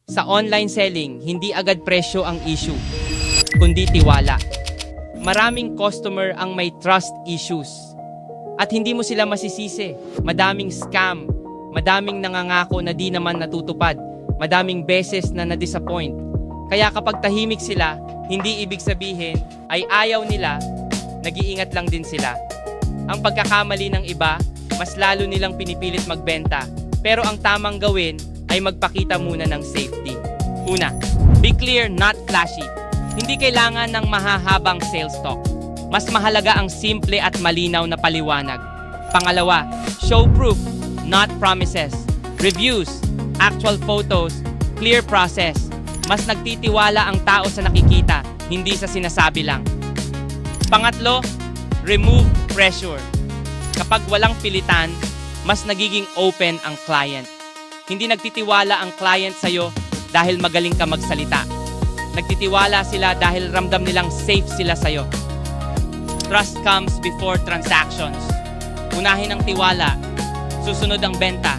Sa online selling, hindi agad presyo ang issue, kundi tiwala. Maraming customer ang may trust issues. At hindi mo sila masisisi. Madaming scam, madaming nangangako na di naman natutupad, madaming beses na na-disappoint. Kaya kapag tahimik sila, hindi ibig sabihin ay ayaw nila, nag-iingat lang din sila. Ang pagkakamali ng iba, mas lalo nilang pinipilit magbenta. Pero ang tamang gawin ay magpakita muna ng safety. Una, be clear, not flashy. Hindi kailangan ng mahahabang sales talk. Mas mahalaga ang simple at malinaw na paliwanag. Pangalawa, show proof, not promises. Reviews, actual photos, clear process. Mas nagtitiwala ang tao sa nakikita, hindi sa sinasabi lang. Pangatlo, remove pressure. Kapag walang pilitan, mas nagiging open ang client. Hindi nagtitiwala ang client sa'yo dahil magaling ka magsalita. Nagtitiwala sila dahil ramdam nilang safe sila sa'yo. Trust comes before transactions. Unahin ang tiwala, susunod ang benta.